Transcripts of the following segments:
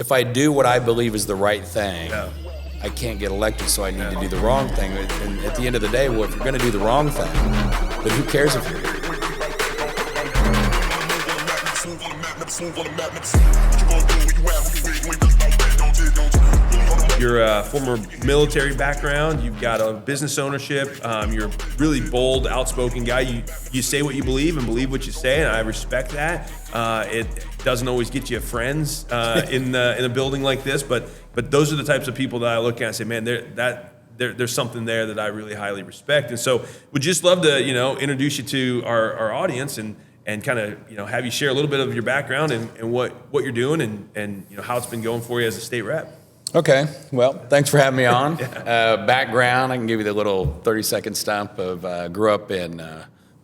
if I do what I believe is the right thing, I can't get elected, so I need to do the wrong thing. And at the end of the day, well, if you're going to do the wrong thing, then who cares if you're here? You're a former military background. You've got a business ownership. You're a really bold, outspoken guy. You say what you believe and believe what you say, and I respect that. It doesn't always get you friends in a building like this, but those are the types of people that I look at and say, man, there's something there that I really highly respect. And so, would just love to introduce you to our audience and kind of have you share a little bit of your background and what you're doing and how it's been going for you as a state rep. Okay, well, thanks for having me on. Background, I can give you the little 30-second stump of grew up in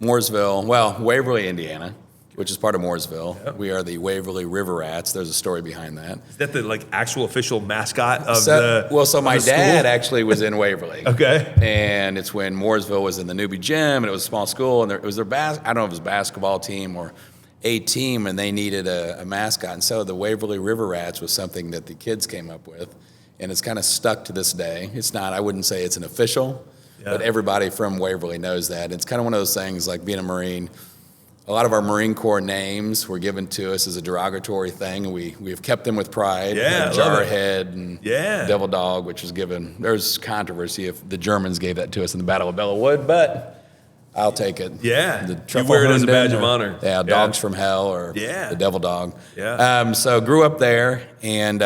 Mooresville, Waverly, Indiana, which is part of Mooresville. Yep. We are the Waverly River Rats. There's a story behind that. Is that the actual official mascot of my dad actually was in Waverly. Okay. And it's when Mooresville was in the newbie gym, and it was a small school, and it was their I don't know if it was a basketball team or a team, and they needed a mascot. And so the Waverly River Rats was something that the kids came up with, and it's kind of stuck to this day. It's not, I wouldn't say it's an official, but everybody from Waverly knows that. It's kind of one of those things like being a Marine. A lot of our Marine Corps names were given to us as a derogatory thing, and we've kept them with pride. Yeah, Jarhead and Devil Dog, which was given. There's controversy if the Germans gave that to us in the Battle of Belleau Wood, but I'll take it. Yeah, you wear it as a badge of honor. Yeah, Dogs from Hell or the Devil Dog. Yeah. So grew up there and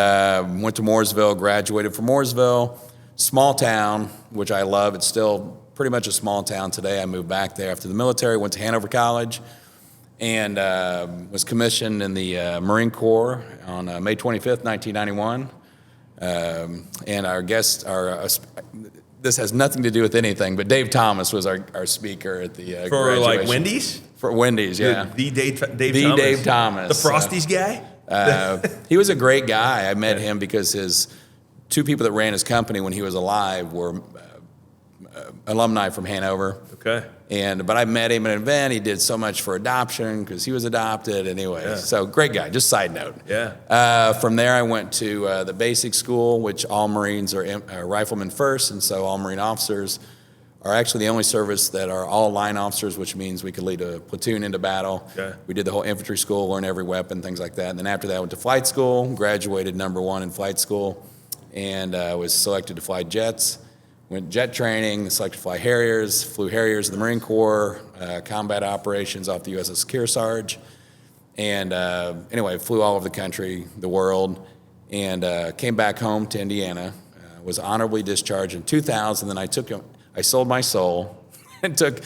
went to Mooresville, graduated from Mooresville, small town, which I love. It's still pretty much a small town today. I moved back there after the military, went to Hanover College, and was commissioned in the Marine Corps on May 25th, 1991. And our guest, this has nothing to do with anything, but Dave Thomas was our speaker at the for graduation. Wendy's? For Wendy's, yeah. The Dave Thomas. Dave Thomas. The Frosties guy? He was a great guy. I met him because his two people that ran his company when he was alive were alumni from Hanover. Okay. But I met him at an event. He did so much for adoption because he was adopted anyway. So great guy, just side note. Yeah. From there, I went to the basic school, which all Marines are riflemen first, and so all Marine officers are actually the only service that are all line officers, which means we could lead a platoon into battle. Okay. We did the whole infantry school, learn every weapon, things like that. And then after that, I went to flight school, graduated #1 in flight school, and was selected to fly jets. Went jet training, selected to fly Harriers, flew Harriers in the Marine Corps, combat operations off the USS Kearsarge. And anyway, flew all over the country, the world, and came back home to Indiana, was honorably discharged in 2000. Then I sold my soul and took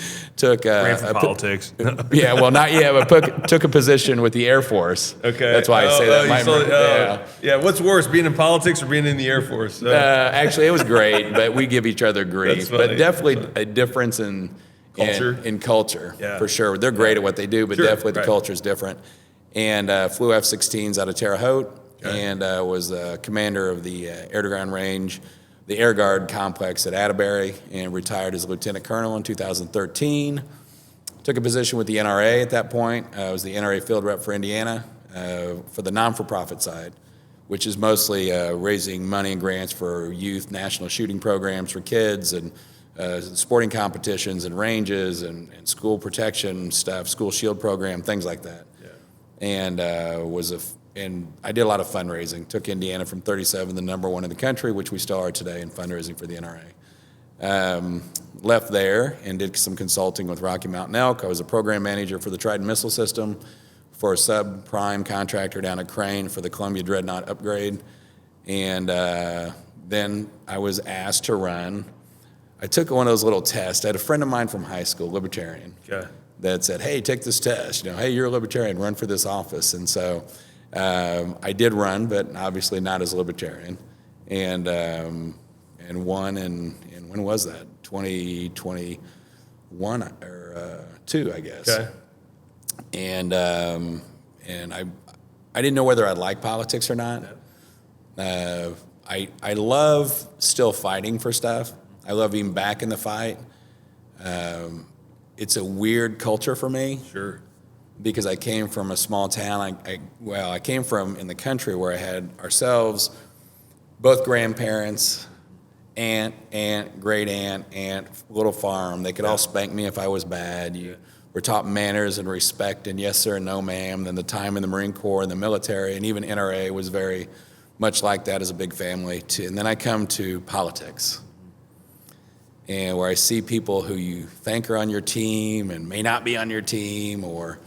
ran for politics. Yeah, well, not yet, but took a position with the Air Force. Okay, that's why I say that. Yeah. What's worse, being in politics or being in the Air Force? Actually, it was great, but we give each other grief. But definitely a difference in culture. In culture, for sure. They're great at what they do, but definitely the culture is different. And flew F-16s out of Terre Haute, and was commander of the air-to-ground range, the Air Guard complex at Atterbury, and retired as a lieutenant colonel in 2013. Took a position with the NRA at that point. I was the NRA field rep for Indiana for the non-for-profit side, which is mostly raising money and grants for youth national shooting programs for kids and sporting competitions and ranges and school protection stuff, school shield program, things like that. And and I did a lot of fundraising. Took Indiana from 37 to #1 in the country, which we still are today in fundraising for the NRA. Left there and did some consulting with Rocky Mountain Elk. I was a program manager for the Trident missile system for a subprime contractor down at Crane for the Columbia Dreadnought upgrade. And then I was asked to run. I took one of those little tests. I had a friend of mine from high school, libertarian, that said, hey, take this test. Hey, you're a libertarian, run for this office. And so I did run, but obviously not as a libertarian, and won. And when was that? 2021 or 2, I guess. Okay. And I didn't know whether I'd like politics or not. I love still fighting for stuff. I love being back in the fight. It's a weird culture for me. Sure. because I came from a small town. I came from in the country where I had ourselves, both grandparents, aunt, great aunt, little farm. They could all spank me if I was bad. You were taught manners and respect and yes sir, no ma'am. Then the time in the Marine Corps and the military and even NRA was very much like that as a big family too. And then I come to politics, and where I see people who you think are on your team and may not be on your team, or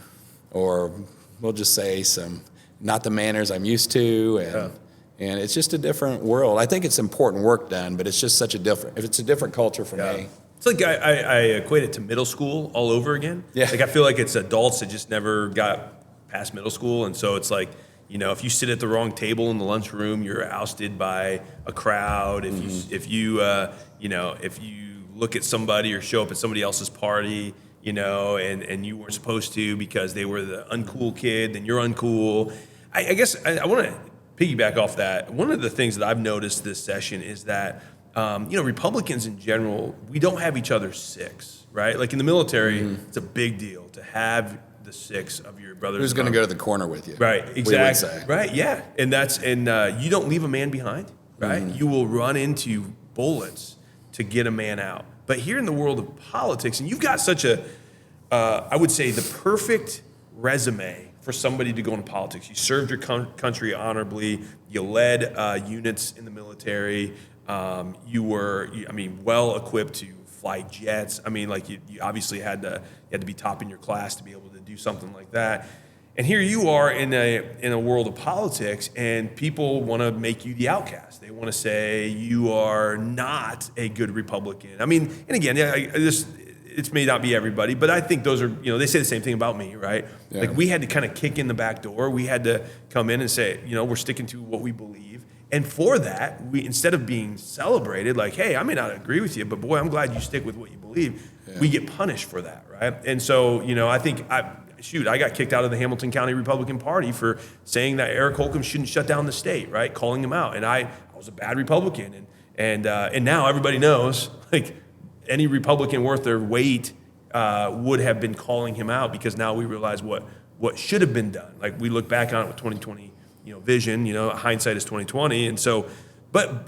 we'll just say some not the manners I'm used to, and it's just a different world. I think it's important work done, but it's just it's a different culture for me. It's like I equate it to middle school all over again. Yeah. Like I feel like it's adults that just never got past middle school, and so it's like, you know, if you sit at the wrong table in the lunchroom, you're ousted by a crowd. If you look at somebody or show up at somebody else's party, you know, and you weren't supposed to because they were the uncool kid, then you're uncool. I guess I want to piggyback off that. One of the things that I've noticed this session is that, Republicans in general, we don't have each other's six, right? Like in the military, it's a big deal to have the six of your brothers. Who's going to go to the corner with you? Right, exactly. Right, yeah. And you don't leave a man behind, right? You will run into bullets to get a man out. But here in the world of politics, and you've got such I would say, the perfect resume for somebody to go into politics. You served your country honorably. You led units in the military. You were, well equipped to fly jets. I mean, like you obviously had to be top in your class to be able to do something like that. And here you are in a world of politics, and people want to make you the outcast. They want to say you are not a good Republican. I mean, and again, it may not be everybody, but I think those are, they say the same thing about me, right? Yeah. Like we had to kind of kick in the back door. We had to come in and say, we're sticking to what we believe. And for that, we, instead of being celebrated, like, hey, I may not agree with you, but boy, I'm glad you stick with what you believe. Yeah. We get punished for that, right? And so, I think I got kicked out of the Hamilton County Republican Party for saying that Eric Holcomb shouldn't shut down the state, right? Calling him out. And I was a bad Republican. And now everybody knows, like, any Republican worth their weight would have been calling him out, because now we realize what should have been done. Like, we look back on it with 2020, vision, hindsight is 2020. And so, but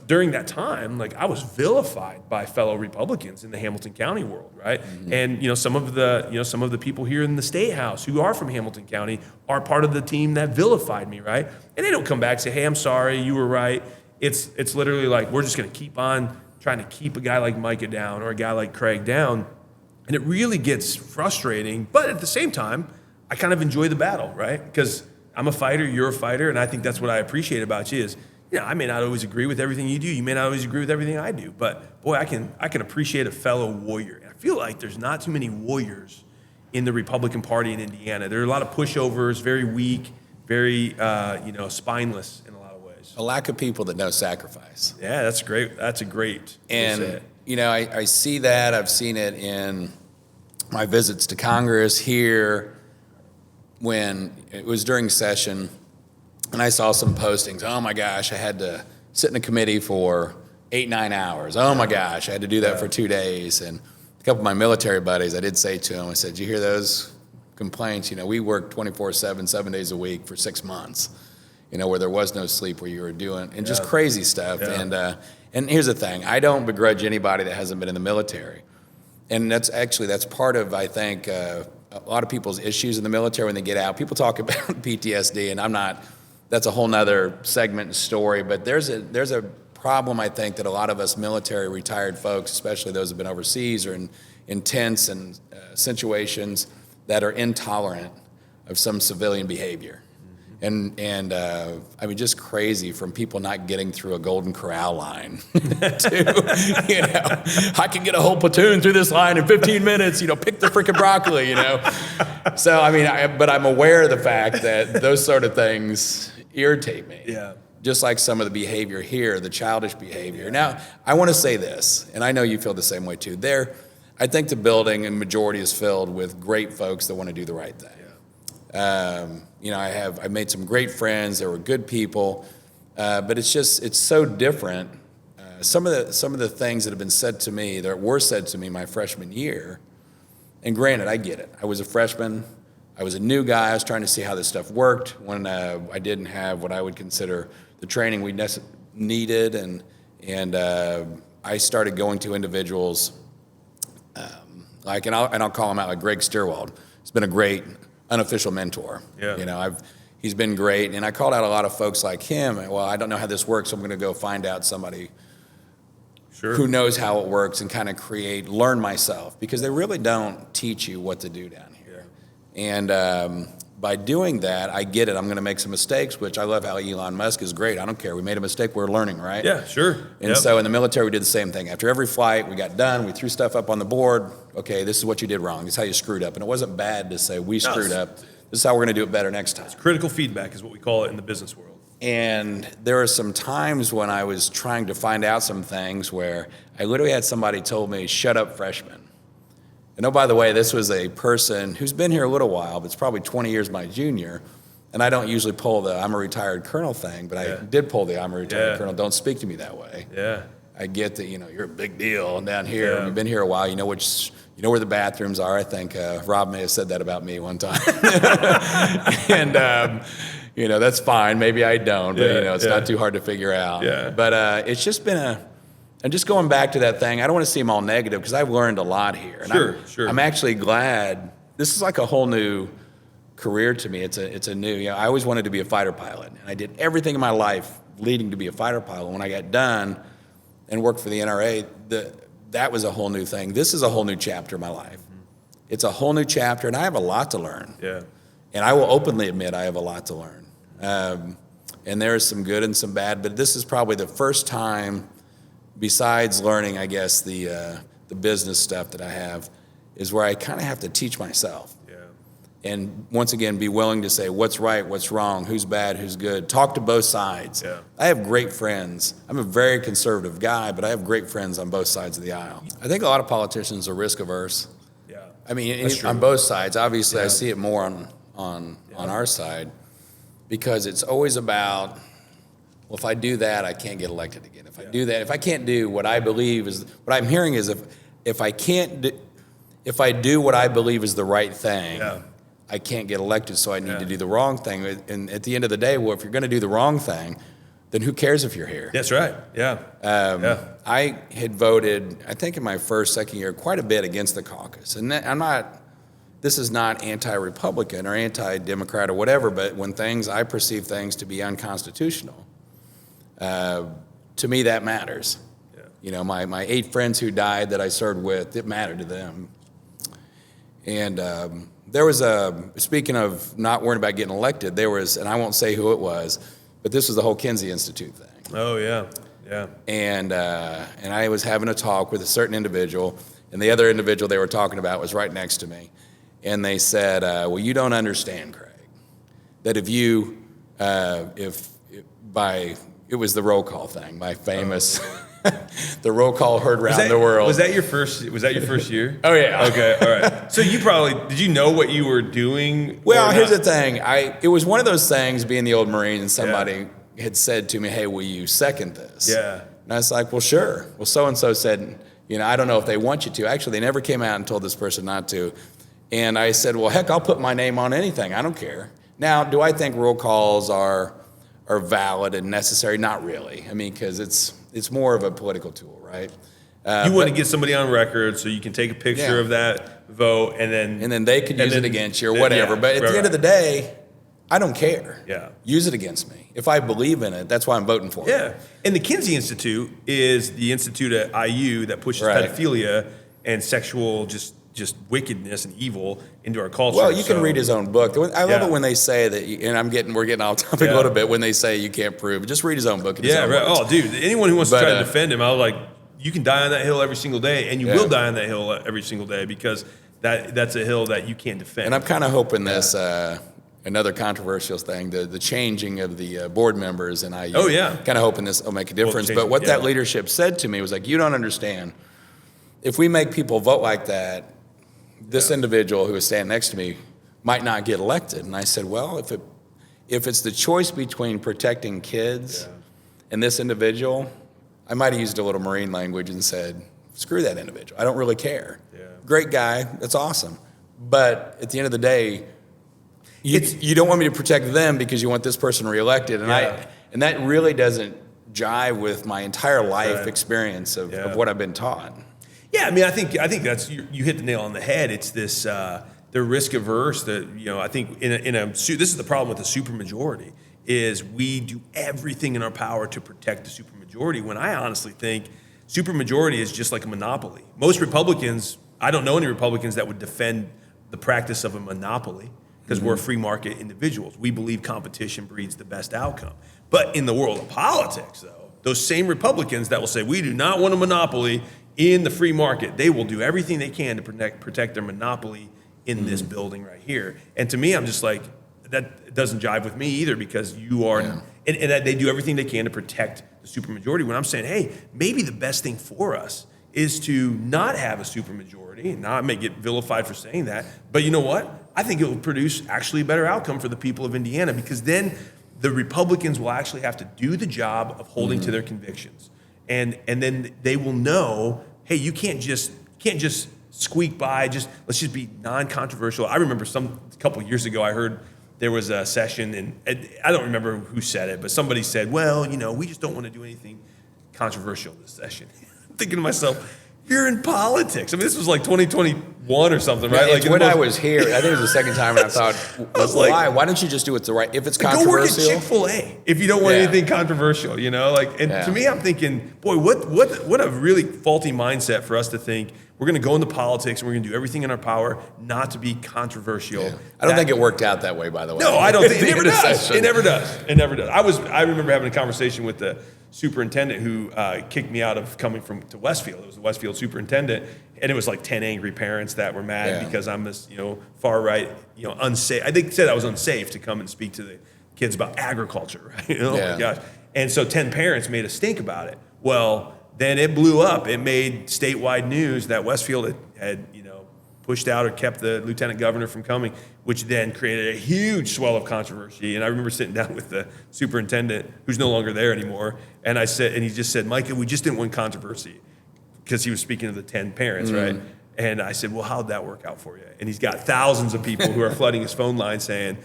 during that time, like, I was vilified by fellow Republicans in the Hamilton County world, right? Mm-hmm. And some of the people here in the State House who are from Hamilton County are part of the team that vilified me, right? And they don't come back and say, hey, I'm sorry, you were right. It's literally like, we're just going to keep on trying to keep a guy like Micah down or a guy like Craig down. And it really gets frustrating. But at the same time, I kind of enjoy the battle, right? Because I'm a fighter, you're a fighter, and I think that's what I appreciate about you is, I may not always agree with everything you do. You may not always agree with everything I do. But boy, I can appreciate a fellow warrior. And I feel like there's not too many warriors in the Republican Party in Indiana. There are a lot of pushovers, very weak, very spineless in a lot of ways. A lack of people that know sacrifice. Yeah, that's great. That's a great. And I see that. I've seen it in my visits to Congress here when it was during session, and I saw some postings. Oh my gosh, I had to sit in a committee for 8-9 hours. Oh my gosh, I had to do that for 2 days. And a couple of my military buddies, I did say to them, I said, "Did you hear those complaints? We worked 24/7, 7 days a week for 6 months. Where there was no sleep, where you were doing, and just crazy stuff." Yeah. And here's the thing, I don't begrudge anybody that hasn't been in the military. And that's part of, I think, a lot of people's issues in the military when they get out. People talk about PTSD, and that's a whole nother segment and story, but there's a problem, I think, that a lot of us military retired folks, especially those who have been overseas or in intense and situations, that are intolerant of some civilian behavior. And just crazy, from people not getting through a Golden Corral line to, I can get a whole platoon through this line in 15 minutes, pick the freaking broccoli, So, but I'm aware of the fact that those sort of things irritate me. Yeah. Just like some of the behavior here, the childish behavior. Yeah. Now, I want to say this, and I know you feel the same way too. I think the building and majority is filled with great folks that want to do the right thing. I've made some great friends. They were good people, but it's so different. Some of the things that have been said to me, that were said to me my freshman year, And granted, I get it. I was a freshman. I was a new guy. I was trying to see how this stuff worked when I didn't have what I would consider the training we needed. And I started going to individuals and I'll call him out, like Greg Stierwald. He's been a great unofficial mentor. Yeah. He's been great. And I called out a lot of folks like him. Well, I don't know how this works, so I'm going to go find out somebody who knows how it works and kind of learn myself, because they really don't teach you what to do down here. And by doing that, I get it. I'm going to make some mistakes, which I love how Elon Musk is great. I don't care. We made a mistake. We're learning, right? Yeah, sure. And so in the military, we did the same thing. After every flight, we got done. We threw stuff up on the board. Okay, this is what you did wrong. This is how you screwed up. And it wasn't bad to say, we screwed up. This is how we're going to do it better next time. Critical feedback is what we call it in the business world. And there are some times when I was trying to find out some things where I literally had somebody told me, shut up, freshman. And oh, by the way, this was a person who's been here a little while, but it's probably 20 years my junior. And I don't usually pull the I'm a retired colonel thing, but I did pull the I'm a retired colonel. Don't speak to me that way. Yeah. I get that, you're a big deal down here. Yeah. You've been here a while. You know where the bathrooms are. I think Rob may have said that about me one time. And, that's fine. Maybe I don't, but, it's not too hard to figure out. Yeah. But it's just been and just going back to that thing, I don't want to seem all negative, because I've learned a lot here. And Sure. I'm actually glad. This is like a whole new career to me. It's a new, I always wanted to be a fighter pilot. And I did everything in my life leading to be a fighter pilot. When I got done and worked for the NRA, that was a whole new thing. This is a whole new chapter in my life. Mm-hmm. It's a whole new chapter, and I have a lot to learn. Yeah. And I will openly admit I have a lot to learn. And there is some good and some bad, but this is probably the first time, besides learning, I guess, the business stuff that I have, is where I kind of have to teach myself. Yeah. And once again, be willing to say what's right, what's wrong, who's bad, who's good. Talk to both sides. Yeah. I have great friends. I'm a very conservative guy, but I have great friends on both sides of the aisle. I think a lot of politicians are risk averse. Yeah. I mean, on both sides. Obviously, I see it more on our side, because it's always about, well, if I do that, I can't get elected again. If I do that, if I can't do what I believe is, what I'm hearing is, if I do what I believe is the right thing, I can't get elected, so I need to do the wrong thing. And at the end of the day, well, if you're going to do the wrong thing, then who cares if you're here? That's right. Yeah. I had voted, I think in my second year, quite a bit against the caucus. And this is not anti-Republican or anti-Democrat or whatever, but when I perceive things to be unconstitutional, to me that matters. Yeah. My 8 friends who died that I served with, it mattered to them. And there was speaking of not worrying about getting elected, and I won't say who it was, but this was the whole Kinsey Institute thing. Oh, yeah. Yeah. And I was having a talk with a certain individual, and the other individual they were talking about was right next to me. And they said, well, you don't understand, Craig, that it was the roll call thing, my famous, the roll call heard around the world. Was that your first year? Oh, yeah. Okay, all right. So did you know what you were doing? Well, here's the thing. It was one of those things, being the old Marine, and somebody had said to me, hey, will you second this? Yeah. And I was like, well, sure. Well, so-and-so said, I don't know if they want you to. Actually, they never came out and told this person not to. And I said, well, heck, I'll put my name on anything. I don't care. Now, do I think roll calls are valid and necessary? Not really. I mean, because it's more of a political tool, right? You want to get somebody on record so you can take a picture of that vote, and then they could use it against you or whatever. But at the end of the day, I don't care. Yeah. Use it against me. If I believe in it, that's why I'm voting for it. Yeah. And the Kinsey Institute is the institute at IU that pushes pedophilia and sexual just wickedness and evil into our culture. Well, you can read his own book. I love it when they say that, and we're getting off topic a little bit, when they say you can't prove it. Just read his own book. Oh, dude, anyone who wants to try to defend him, I was like, you can die on that hill every single day, and you will die on that hill every single day, because that's a hill that you can't defend. And I'm kind of hoping this, another controversial thing, the changing of the board members in IU. Oh, yeah. Kind of hoping this will make a difference. But what that leadership said to me was like, you don't understand. If we make people vote like that, this individual who was standing next to me might not get elected. And I said, well, if it's the choice between protecting kids and this individual, I might have used a little Marine language and said, screw that individual. I don't really care. Yeah. great guy. That's awesome. But at the end of the day, you don't want me to protect them because you want this person reelected. And that really doesn't jive with my entire life experience of what I've been taught. Yeah, I mean, I think that's you hit the nail on the head. It's this they're risk averse. That I think this is the problem with the supermajority is we do everything in our power to protect the supermajority. When I honestly think supermajority is just like a monopoly. Most Republicans, I don't know any Republicans that would defend the practice of a monopoly because we're free market individuals. We believe competition breeds the best outcome. But in the world of politics, though, those same Republicans that will say we do not want a monopoly in the free market, they will do everything they can to protect their monopoly in this building right here. And to me, I'm just like, that doesn't jive with me either because you are, and that they do everything they can to protect the supermajority. When I'm saying, hey, maybe the best thing for us is to not have a supermajority, and I may get vilified for saying that, but you know what? I think it will produce actually a better outcome for the people of Indiana because then the Republicans will actually have to do the job of holding to their convictions. And then they will know, hey, you can't just squeak by, let's just be non-controversial. I remember a couple of years ago I heard there was a session, and I don't remember who said it, but somebody said, well, we just don't want to do anything controversial this session. I'm thinking to myself, you're in politics. I mean, this was like 2021 or something, right? Like when I was here, I think it was the second time, and I thought, why don't you just do what's the right? If it's controversial, go work at Chick-fil-A if you don't want anything controversial, to me, I'm thinking, boy, what a really faulty mindset for us to think we're going to go into politics and we're going to do everything in our power not to be controversial. Yeah. I don't think it worked out that way, by the way. No, I don't think it never does. It never does. It never does. I remember having a conversation with the superintendent who kicked me out of coming to Westfield. It was the Westfield superintendent, and it was like 10 angry parents that were mad because I'm this, far right, unsafe. I think said I was unsafe to come and speak to the kids about agriculture, right? My gosh. And so 10 parents made a stink about it. Well, then it blew up. It made statewide news that Westfield had pushed out or kept the lieutenant governor from coming, which then created a huge swell of controversy. And I remember sitting down with the superintendent, who's no longer there anymore, and he just said, Micah, we just didn't want controversy, because he was speaking to the 10 parents, right? And I said, well, how'd that work out for you? And he's got thousands of people who are flooding his phone line saying,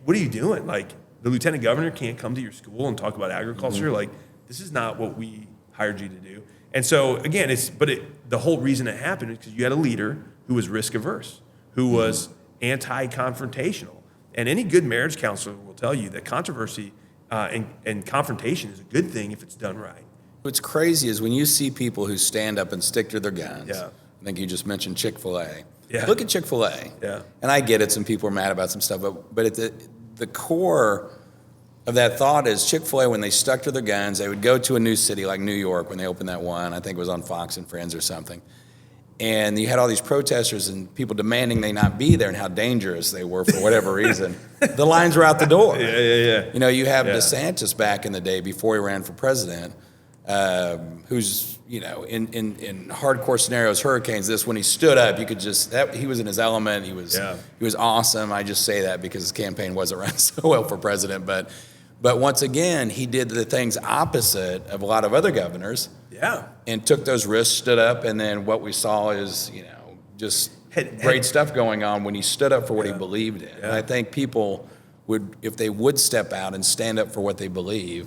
what are you doing? Like, the lieutenant governor can't come to your school and talk about agriculture. Like, this is not what we hired you to do. And so again, the whole reason it happened is because you had a leader who was risk averse, who was anti-confrontational. And any good marriage counselor will tell you that controversy and confrontation is a good thing if it's done right. What's crazy is when you see people who stand up and stick to their guns. Yeah. I think you just mentioned Chick-fil-A. Yeah. Look at Chick-fil-A. Yeah. And I get it, some people are mad about some stuff, but at the core of that thought is Chick-fil-A, when they stuck to their guns, they would go to a new city like New York when they opened that one. I think it was on Fox and Friends or something. And you had all these protesters and people demanding they not be there and how dangerous they were for whatever reason. The lines were out the door. Yeah. You have DeSantis back in the day before he ran for president, who's, in hardcore scenarios, hurricanes, when he stood up, you could he was in his element. He was awesome. I just say that because his campaign wasn't run so well for president. But once again, he did the things opposite of a lot of other governors. Yeah. And took those risks, stood up, and then what we saw is, just great stuff going on when he stood up for what he believed in. Yeah. And I think people would, if they would step out and stand up for what they believe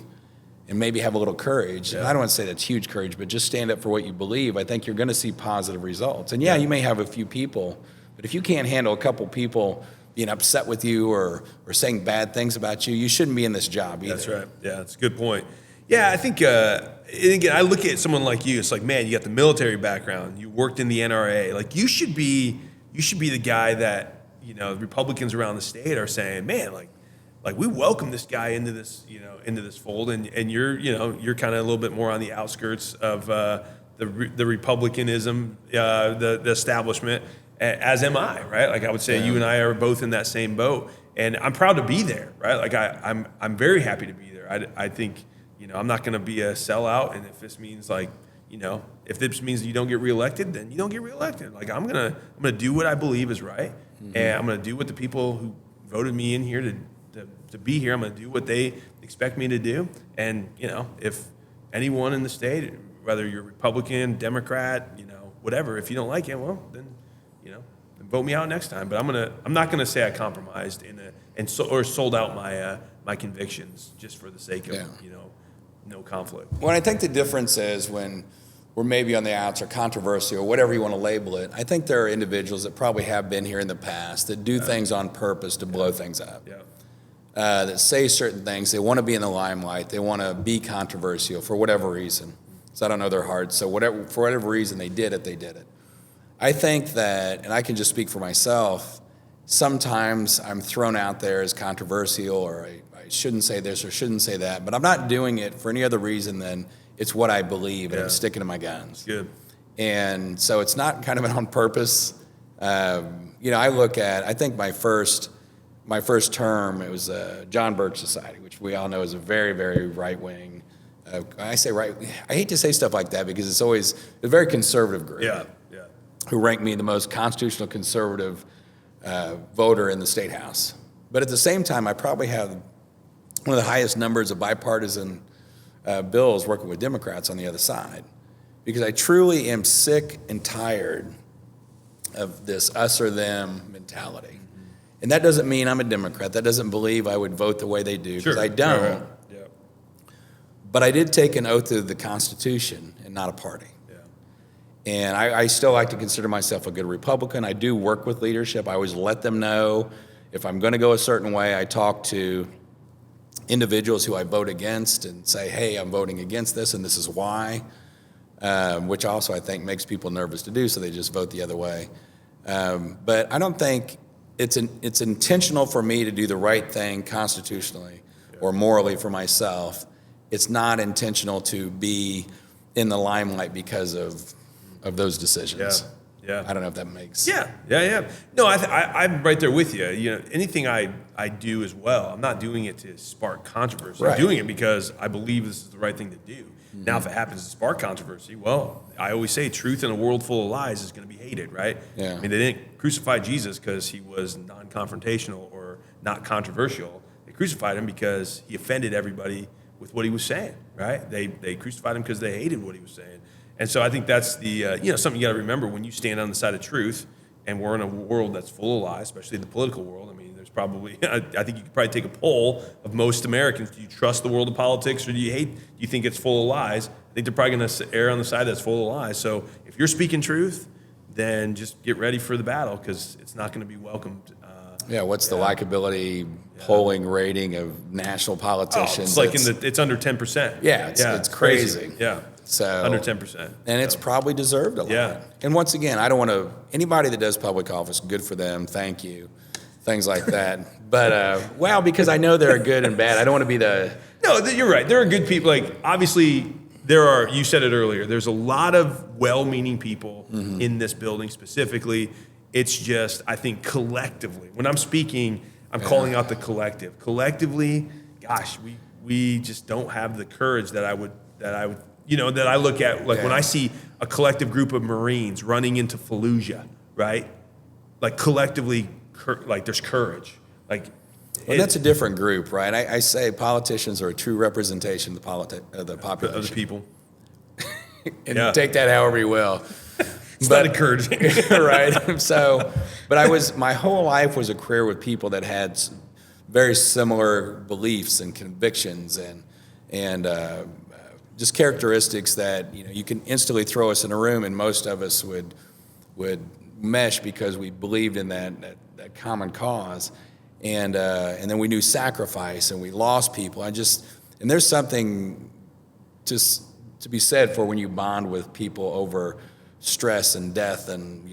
and maybe have a little courage, and I don't want to say that's huge courage, but just stand up for what you believe, I think you're going to see positive results. And you may have a few people, but if you can't handle a couple people being upset with you or saying bad things about you, you shouldn't be in this job either. That's right. Yeah, that's a good point. Yeah, I think, again, I look at someone like you, it's like, man, you got the military background, you worked in the NRA, like you should be the guy that, Republicans around the state are saying, man, like we welcome this guy into this, into this fold, and you're kind of a little bit more on the outskirts of the Republicanism, the establishment, as am I, right? Like I would say you and I are both in that same boat, and I'm proud to be there, right? Like I'm very happy to be there. I think, I'm not going to be a sellout, and if this means if this means you don't get reelected, then you don't get reelected. Like I'm gonna do what I believe is right, and I'm gonna do what the people who voted me in here to be here, I'm gonna do what they expect me to do. And if anyone in the state, whether you're Republican, Democrat, whatever, if you don't like it, well, then vote me out next time. But I'm not gonna say I compromised or sold out my convictions just for the sake of no conflict. Well, I think the difference is when we're maybe on the outs or controversy or whatever you want to label it. I think there are individuals that probably have been here in the past that do things on purpose to blow things up. Yeah. That say certain things. They want to be in the limelight. They want to be controversial for whatever reason. So I don't know their hearts. So for whatever reason they did it. I think that, and I can just speak for myself, sometimes I'm thrown out there as controversial, or I shouldn't say this or shouldn't say that, but I'm not doing it for any other reason than it's what I believe, and I'm sticking to my guns. Good. And so it's not kind of on purpose. I think my first term, it was John Birch Society, which we all know is a very, very right-wing. I say right. I hate to say stuff like that because it's always a very conservative group. Yeah. Who ranked me the most constitutional conservative voter in the state house. But at the same time, I probably have one of the highest numbers of bipartisan bills working with Democrats on the other side, because I truly am sick and tired of this us or them mentality. Mm-hmm. And that doesn't mean I'm a Democrat. That doesn't believe I would vote the way they do, because I don't. Right. Yeah. But I did take an oath to the Constitution and not a party. Yeah. And I still like to consider myself a good Republican. I do work with leadership. I always let them know if I'm going to go a certain way. I talk to individuals who I vote against and say, hey, I'm voting against this and this is why, which also I think makes people nervous to do, so they just vote the other way. But I don't think it's intentional for me to do the right thing constitutionally or morally for myself. It's not intentional to be in the limelight because of those decisions. Yeah. I don't know if that makes. Yeah. No, I'm right there with you. You know, anything I do as well, I'm not doing it to spark controversy. Right. I'm doing it because I believe this is the right thing to do. Mm-hmm. Now, if it happens to spark controversy, well, I always say truth in a world full of lies is going to be hated, right? Yeah. I mean, they didn't crucify Jesus because he was non-confrontational or not controversial. They crucified him because he offended everybody with what he was saying, right? They crucified him because they hated what he was saying. And so I think that's the something you got to remember when you stand on the side of truth, and we're in a world that's full of lies, especially the political world. I mean, there's probably I think you could probably take a poll of most Americans. Do you trust the world of politics, or do you think it's full of lies? I think they're probably going to err on the side that's full of lies. So if you're speaking truth, then just get ready for the battle, because it's not going to be welcomed. What's the likability polling rating of national politicians? Oh, it's under 10%. Yeah, it's crazy. Yeah. So under 10%. And it's probably deserved a lot. Yeah. And once again, I don't want to, anybody that does public office, good for them, thank you, things like that. But, because I know there are good and bad. I don't want to be the... No, you're right. There are good people. Like, obviously, you said it earlier, there's a lot of well-meaning people in this building specifically. It's just, I think, collectively, when I'm speaking, I'm calling out the collective. Collectively, gosh, we just don't have the courage that I would that I look at, like when I see a collective group of Marines running into Fallujah, right? Like collectively, like there's courage. Like, that's a different group, right? I say politicians are a true representation of the population. Of the people. And take that however you will. It's not encouraging. Right? So, but my whole life was a career with people that had very similar beliefs and convictions and just characteristics that you can instantly throw us in a room, and most of us would mesh because we believed in that common cause, and then we knew sacrifice, and we lost people. And there's something just to be said for when you bond with people over stress and death and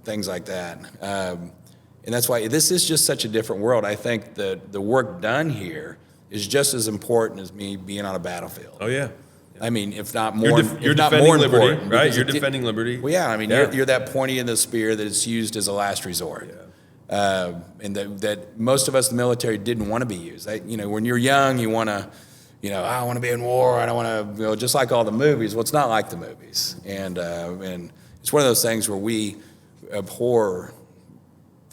things like that. And that's why this is just such a different world. I think that the work done here is just as important as me being on a battlefield. Oh yeah. I mean, if not more, you're defending liberty, right? You're defending liberty. Well, yeah. I mean, you're that pointy in the spear that is used as a last resort, and that most of us in the military didn't want to be used. When you're young, you want to, I want to be in war. I don't want to, just like all the movies. Well, it's not like the movies, and it's one of those things where we abhor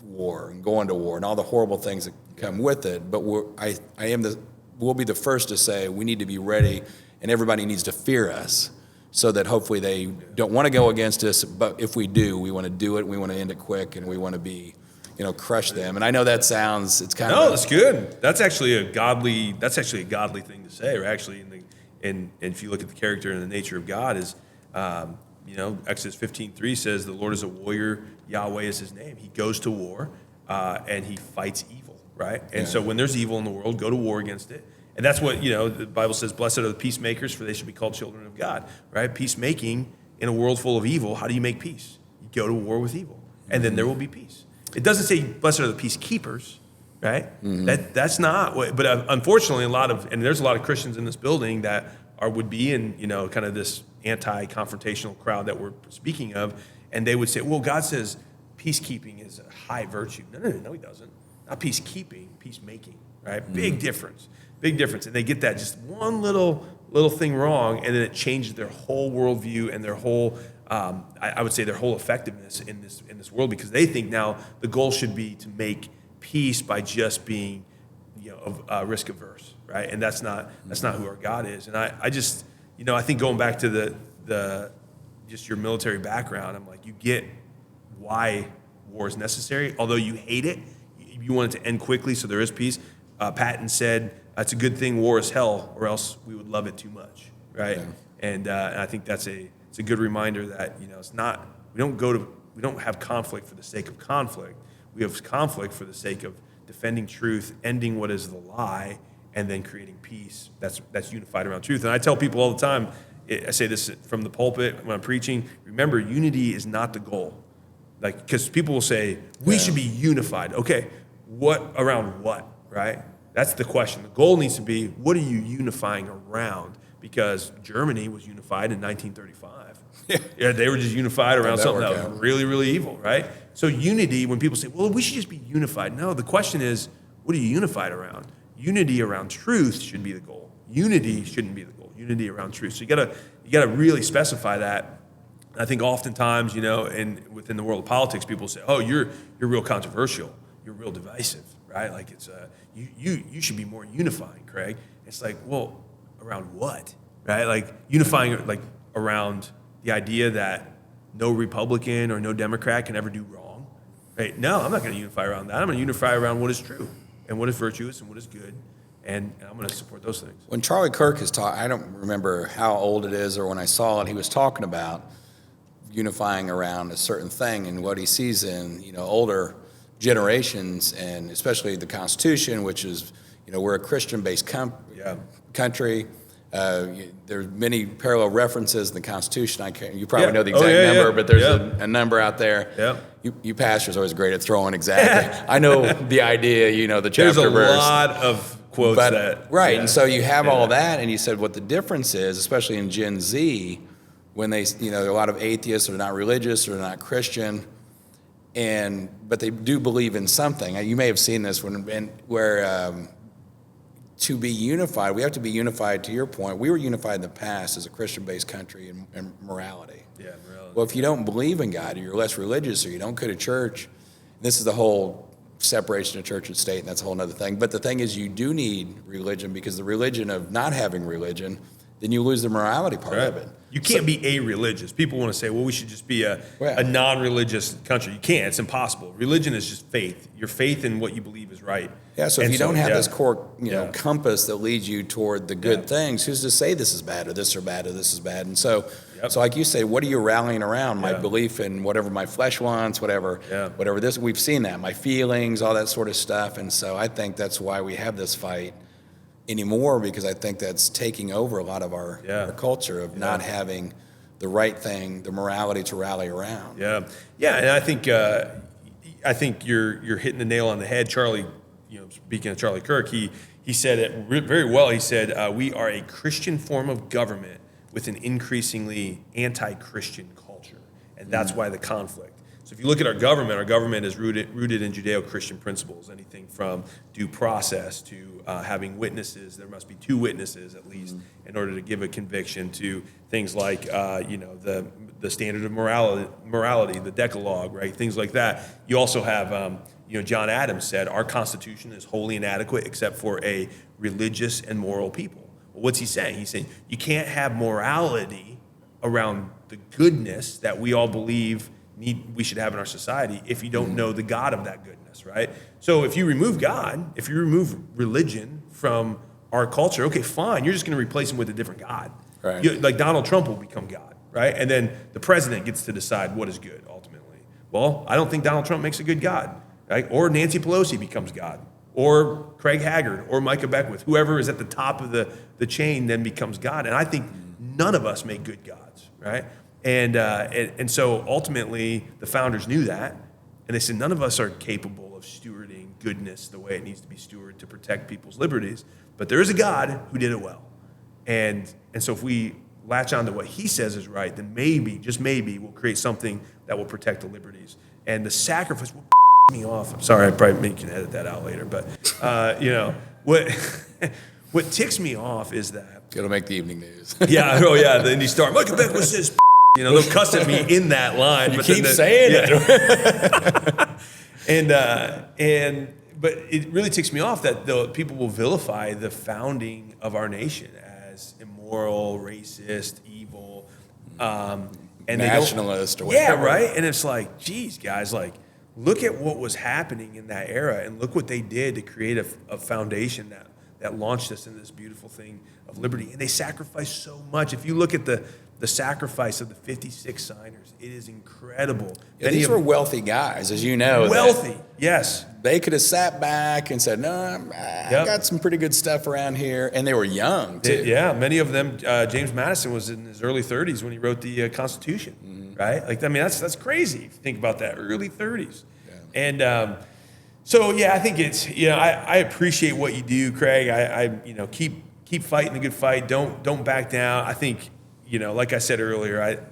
war and going to war and all the horrible things that come with it. But we'll be the first to say we need to be ready. And everybody needs to fear us, so that hopefully they don't want to go against us, but if we do, we want to do it, we want to end it quick, and we want to be, crush them. And I know that sounds, it's kind of... No, that's good. That's actually a godly thing to say, or actually, and if you look at the character and the nature of God is, Exodus 15:3 says, the Lord is a warrior, Yahweh is his name. He goes to war, and he fights evil, right? And so when there's evil in the world, go to war against it. And that's what, the Bible says, blessed are the peacemakers, for they should be called children of God, right? Peacemaking in a world full of evil, how do you make peace? You go to war with evil, and then there will be peace. It doesn't say blessed are the peacekeepers, right? That's not what, but unfortunately there's a lot of Christians in this building that would be in, kind of this anti-confrontational crowd that we're speaking of, and they would say, well, God says peacekeeping is a high virtue. No, he doesn't. Not peacekeeping, peacemaking, right? Big difference. And they get that just one little thing wrong, and then it changes their whole worldview and their whole, I would say their whole effectiveness in this world, because they think now the goal should be to make peace by just being, risk averse, right? And that's not who our God is. And I just, I think going back to the just your military background, I'm like, you get why war is necessary, although you hate it. You want it to end quickly so there is peace. Patton said, it's a good thing war is hell, or else we would love it too much, right? Yeah. And I think it's a good reminder that, it's not, we don't have conflict for the sake of conflict. We have conflict for the sake of defending truth, ending what is the lie, and then creating peace that's unified around truth. And I tell people all the time, I say this from the pulpit when I'm preaching, remember, unity is not the goal. Because people will say, we should be unified. Okay, around what, right? That's the question. The goal needs to be, what are you unifying around? Because Germany was unified in 1935. Yeah, they were just unified around something that was really, really evil, right? So unity, when people say, well, we should just be unified. No, the question is, what are you unified around? Unity around truth should be the goal. Unity shouldn't be the goal. Unity around truth. So you gotta really specify that. I think oftentimes, and within the world of politics, people say, oh, you're real controversial. You're real divisive, right? Like it's you should be more unifying, Craig. It's like, well, around what, right? Like unifying, like around the idea that no Republican or no Democrat can ever do wrong, right? No, I'm not going to unify around that. I'm going to unify around what is true and what is virtuous and what is good, and I'm going to support those things. When Charlie Kirk is talking, I don't remember how old it is or when I saw it, he was talking about unifying around a certain thing and what he sees in, older generations, and especially the Constitution, which is, we're a Christian-based country. There's many parallel references in the Constitution. You probably know the exact number, but there's a number out there. Yeah. You pastors are always great at throwing exactly. I know the idea, the chapter verse. There's a lot of quotes Right, and so you have all that, and you said what the difference is, especially in Gen Z, when they, there are a lot of atheists or not religious or not Christian, but they do believe in something. You may have seen this where to be unified, we have to be unified. To your point, we were unified in the past as a Christian-based country in morality. Yeah, morality. Well, if you don't believe in God, or you're less religious, or you don't go to church, this is the whole separation of church and state, and that's a whole other thing. But the thing is, you do need religion, because the religion of not having religion, then you lose the morality part of it. You can't be a-religious. People want to say, well, we should just be a non-religious country. You can't. It's impossible. Religion is just faith. Your faith in what you believe is right. Yeah, so if you don't have this core compass that leads you toward the good things, who's to say this is bad or this or bad or this is bad? And so like you say, what are you rallying around? My belief in whatever my flesh wants, whatever this, we've seen that, my feelings, all that sort of stuff. And so I think that's why we have this fight anymore, because I think that's taking over a lot of our culture of not having the right thing, the morality to rally around. Yeah, and I think you're hitting the nail on the head, Charlie. Speaking of Charlie Kirk, he said it very well. He said we are a Christian form of government with an increasingly anti-Christian culture, and that's why the conflict. So if you look at our government is rooted in Judeo-Christian principles, anything from due process to having witnesses. There must be 2 witnesses at least in order to give a conviction, to things like the standard of morality, the Decalogue, right? Things like that. You also have John Adams said our Constitution is wholly inadequate except for a religious and moral people. Well, what's he saying? He's saying you can't have morality around the goodness that we all believe we should have in our society if you don't know the God of that goodness, right? So if you remove God, if you remove religion from our culture, okay, fine, you're just going to replace him with a different God. Right. Like Donald Trump will become God, right? And then the president gets to decide what is good ultimately. Well, I don't think Donald Trump makes a good God, right? Or Nancy Pelosi becomes God, or Craig Haggard, or Micah Beckwith, whoever is at the top of the chain then becomes God. And I think none of us make good gods, right? And so ultimately the founders knew that, and they said none of us are capable of stewarding goodness the way it needs to be stewarded to protect people's liberties, but there is a God who did it well. And so if we latch on to what he says is right, then maybe, just maybe, we'll create something that will protect the liberties. And the sacrifice will me off. I'm sorry, I probably can edit that out later, but what ticks me off is that It'll make the evening news. the Indy Star. Micah Beckwith says, they'll cuss at me in that line. You keep saying it. But it really ticks me off that the people will vilify the founding of our nation as immoral, racist, evil, and nationalist or whatever. Yeah, right. And it's like, geez, guys, like, look at what was happening in that era, and look what they did to create a foundation that launched us into this beautiful thing of liberty. And they sacrificed so much. If you look at the sacrifice of the 56 signers, it is incredible. Yeah, these were wealthy guys, as you know. Wealthy, yes. They could have sat back and said, no, I got some pretty good stuff around here. And they were young, too. Yeah, many of them, James Madison was in his early 30s when he wrote the Constitution, right? Like, I mean, that's crazy if you think about that, early 30s. Yeah. And so, yeah, I think it's, I appreciate what you do, Craig. I keep fighting the good fight. Don't back down. I think, like I said earlier,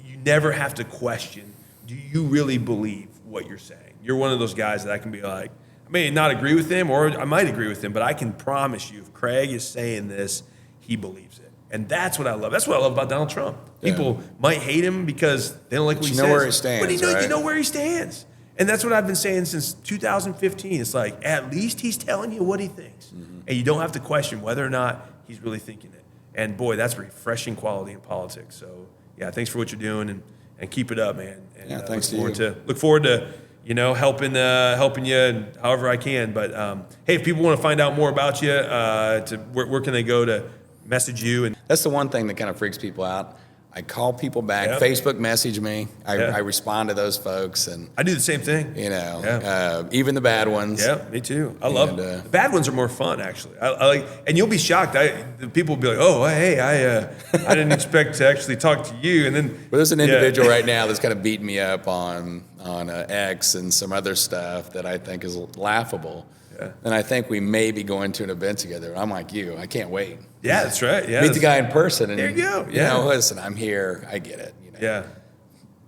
you never have to question, do you really believe what you're saying? You're one of those guys that I can be like, I may not agree with him, or I might agree with him, but I can promise you, if Craig is saying this, he believes it. And that's what I love. That's what I love about Donald Trump. People might hate him because they don't like what he says. You know where he stands, but you know where he stands. And that's what I've been saying since 2015. It's like, at least he's telling you what he thinks. And you don't have to question whether or not he's really thinking it. And boy, that's refreshing quality in politics. So yeah, thanks for what you're doing, and keep it up, man. And thanks to you. Look forward to helping you however I can. But hey, if people want to find out more about you, where can they go to message you? And that's the one thing that kind of freaks people out. I call people back, Facebook message me. I respond to those folks, and I do the same thing. Even the bad ones. Yeah, me too. I love the bad ones are more fun, actually. I like, and you'll be shocked. The people will be like, "Oh, hey, I didn't expect to actually talk to you." And then, there's an individual right now that's kind of beating me up on X and some other stuff that I think is laughable. Yeah. And I think we may be going to an event together. I'm like you. I can't wait. Yeah, that's right. Yeah, meet the guy in person. And, there you go. Yeah. Listen, I'm here. I get it. Yeah.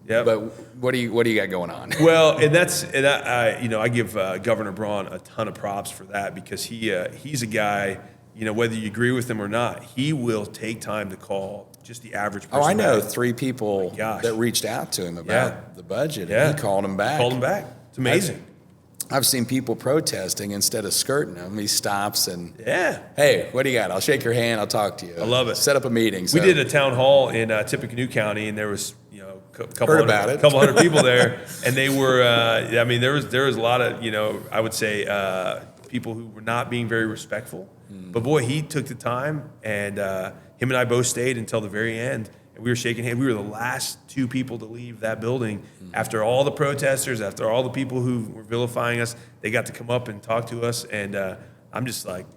Yeah. But what do you got going on? Well, I give Governor Braun a ton of props for that, because he's a guy, whether you agree with him or not, he will take time to call just the average person. Oh, I know 3 people that reached out to him about the budget. Yeah. And he called them back. It's amazing. I've seen people protesting instead of skirting him. He stops and, hey, what do you got? I'll shake your hand. I'll talk to you. I love it. Set up a meeting. We did a town hall in Tippecanoe County, and there was a couple hundred people there, and they were. There was a lot of I would say people who were not being very respectful. But boy, he took the time, and him and I both stayed until the very end. We were shaking hands. We were the last 2 people to leave that building. After all the protesters, after all the people who were vilifying us, they got to come up and talk to us. And I'm just like,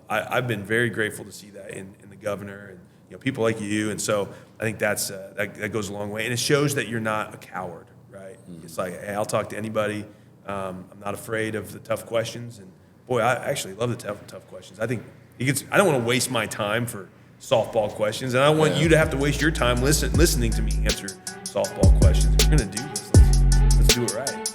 I've been very grateful to see that in the governor and people like you. And so I think that goes a long way. And it shows that you're not a coward, right? It's like, hey, I'll talk to anybody. I'm not afraid of the tough questions. And boy, I actually love the tough questions. I think I don't want to waste my time for softball questions, and I don't want you to have to waste your time listening to me answer softball questions. If we're going to do this, let's do it right.